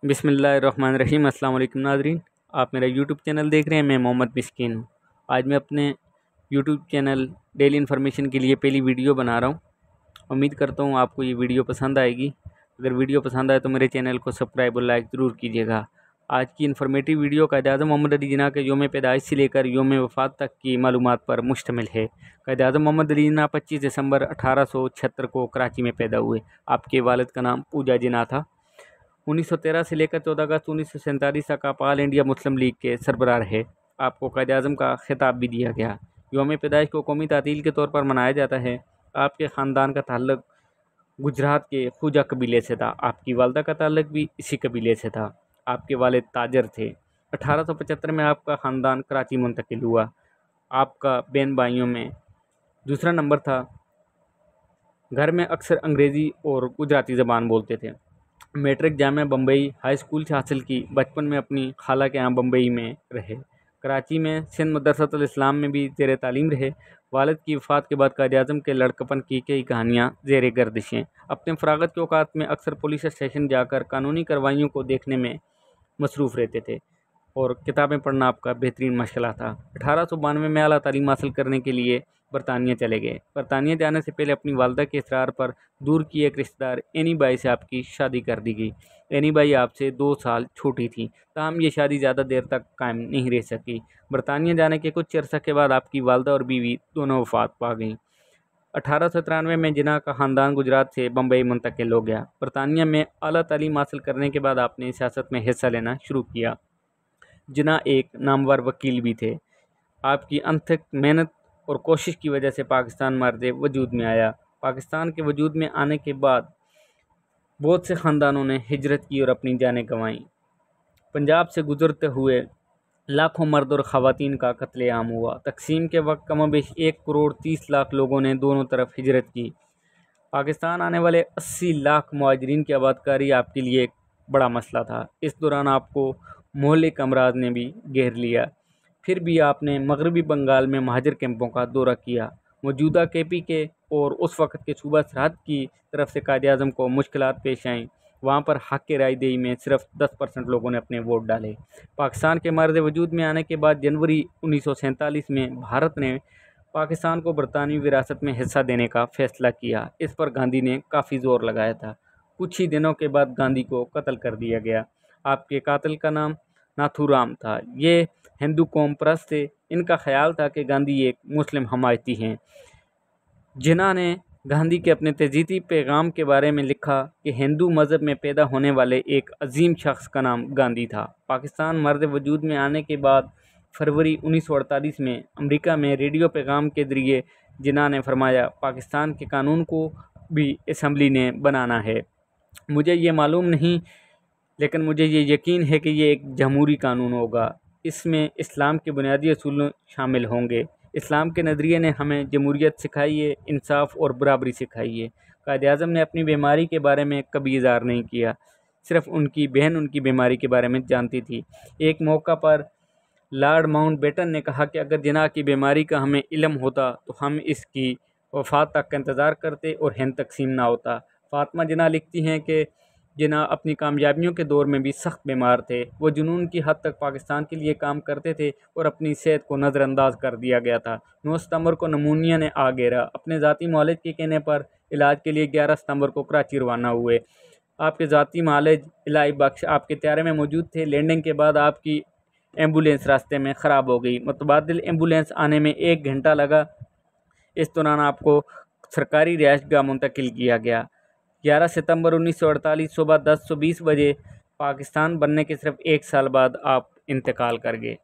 बिस्मिल्लाहिर्रहमानिर्रहीम। अस्सलाम वालेकुम नाज़रीन, आप मेरा यूट्यूब चैनल देख रहे हैं। मैं मोहम्मद मिस्कीन हूँ। आज मैं अपने यूट्यूब चैनल डेली इन्फॉर्मेशन के लिए पहली वीडियो बना रहा हूँ। उम्मीद करता हूँ आपको ये वीडियो पसंद आएगी। अगर वीडियो पसंद आए तो मेरे चैनल को सब्सक्राइब और लाइक ज़रूर कीजिएगा। आज की इन्फॉर्मेटिव वीडियो कायद-ए-आज़म मोहम्मद अली जिन्ना के योम पैदाइश से लेकर योम वफ़ात तक की मालूमात पर मुश्तमिल है। कायद-ए-आज़म मोहम्मद अली जिन्ना 25 दिसंबर 1876 को कराची में पैदा हुए। आपके वालिद का नाम पूजा जिन्ना था। 1913 से लेकर 14 अगस्त 1947 तक आप ऑल इंडिया मुस्लिम लीग के सरबराह रहे। आपको कायद-ए-आज़म का खिताब भी दिया गया। योम पैदाइश को कौमी तातील के तौर पर मनाया जाता है। आपके ख़ानदान का ताल्लुक़ गुजरात के खूजा कबीले से था। आपकी वालदा का ताल्लुक़ भी इसी कबीले से था। आपके वालिद ताजर थे। 1875 में आपका ख़ानदान कराची मुंतकिल हुआ। आपका बहन भाइयों में दूसरा नंबर था। घर में अक्सर अंग्रेज़ी और गुजराती ज़बान बोलते थे। Matric Jamia Bombay high school से हासिल की। बचपन में अपनी खाला के यहाँ बम्बई में रहे। कराची में सिंध मदरसतुल इस्लाम में भी ज़ेर तालीम रहे। वालिद की वफ़ात के बाद कायद-ए-आज़म के लड़कपन की कई कहानियाँ ज़ेर गर्दिश हैं। अपने फ़राग़त के औक़ात में अक्सर पुलिस स्टेशन जाकर कानूनी कार्रवाइयों को देखने में मसरूफ़ रहते थे और किताबें पढ़ना आपका बेहतरीन मशग़ला था। 1892 में आला तालीम हासिल करने के लिए बरतानिया चले गए। बरतानिया जाने से पहले अपनी वालदा के इसरार पर दूर की एक रिश्तेदार एनी बाई से आपकी शादी कर दी गई। एनी बाई आपसे 2 साल छोटी थी। ताहम ये शादी ज़्यादा देर तक कायम नहीं रह सकी। बरतानिया जाने के कुछ अरसा के बाद आपकी वालदा और बीवी दोनों वफ़ात पा गईं। 1893 में जिन्ना का ख़ानदान गुजरात से बम्बई मुंतकिल हो गया। बरतानिया में आला तालीम हासिल करने के बाद आपने सियासत में हिस्सा लेना शुरू किया। जिन्ना एक नामवर वकील भी थे। आपकी अनथक मेहनत और कोशिश की वजह से पाकिस्तान मर्द वजूद में आया। पाकिस्तान के वजूद में आने के बाद बहुत से ख़ानदानों ने हिजरत की और अपनी जानें गंवाईं। पंजाब से गुजरते हुए लाखों मर्द और ख़वातीन का कत्लेआम हुआ। तकसीम के वक्त कमोबेश 1 करोड़ 30 लाख लोगों ने दोनों तरफ हिजरत की। पाकिस्तान आने वाले 80 लाख मुहाजिरीन की आबादकारी आपके लिए एक बड़ा मसला था। इस दौरान आपको मोहल्लिक अमराज ने भी घेर लिया। फिर भी आपने मगरबी बंगाल में महाजर कैंपों का दौरा किया। मौजूदा केपी के और उस वक्त के सूबा सरहद की तरफ से कायद-ए-आज़म को मुश्किलात पेश आईं। वहाँ पर हक़ के राय दही में सिर्फ 10% लोगों ने अपने वोट डाले। पाकिस्तान के मर्द वजूद में आने के बाद जनवरी 1947 में भारत ने पाकिस्तान को बरतानवी विरासत में हिस्सा देने का फ़ैसला किया। इस पर गांधी ने काफ़ी ज़ोर लगाया था। कुछ ही दिनों के बाद गांधी को कत्ल कर दिया गया। आपके कातिल का नाम नाथूराम था। ये हिंदू कौम परस्त थे। इनका ख्याल था कि गांधी एक मुस्लिम हमायती हैं। जिन्ना ने गांधी के अपने तहज़ीबी पैगाम के बारे में लिखा कि हिंदू मज़हब में पैदा होने वाले एक अजीम शख्स का नाम गांधी था। पाकिस्तान मर्द वजूद में आने के बाद फरवरी 1948 में अमेरिका में रेडियो पैगाम के ज़रिए जिन्ना ने फरमाया, पाकिस्तान के कानून को भी असम्बली ने बनाना है। मुझे ये मालूम नहीं, लेकिन मुझे ये यकीन है कि ये एक जमहूरी कानून होगा। इसमें इस्लाम के बुनियादी असूल शामिल होंगे। इस्लाम के नज़रिए ने हमें जमहूरियत सिखाई है, इंसाफ और बराबरी सिखाई है। कायद-ए-आज़म ने अपनी बीमारी के बारे में कभी इज़हार नहीं किया। सिर्फ उनकी बहन उनकी बीमारी के बारे में जानती थी। एक मौका पर लॉर्ड माउंटबेटन ने कहा कि अगर जिन्ना की बीमारी का हमें इल्म होता तो हम इसकी वफ़ात तक का इंतज़ार करते और हिंद तकसीम ना होता। फ़ातिमा जिन्ना लिखती हैं कि जिन्ना अपनी कामयाबियों के दौर में भी सख्त बीमार थे। वो जुनून की हद तक पाकिस्तान के लिए काम करते थे और अपनी सेहत को नज़रअंदाज कर दिया गया था। 9 सितंबर को नमूनिया ने आ घेरा। अपने ज़ाती मुआलिज के कहने पर इलाज के लिए 11 सितंबर को कराची रवाना हुए। आपके ज़ाती मुआलिज इलाही बख्श आपके तैयारे में मौजूद थे। लैंडिंग के बाद आपकी एम्बुलेंस रास्ते में ख़राब हो गई। मुतबादिल एम्बुलेंस आने में 1 घंटा लगा। इस दौरान आपको सरकारी रिहाइशगाह मुंतकिल किया गया। 11 सितंबर 1948 सुबह 10:20 बजे पाकिस्तान बनने के सिर्फ 1 साल बाद आप इंतकाल कर गए।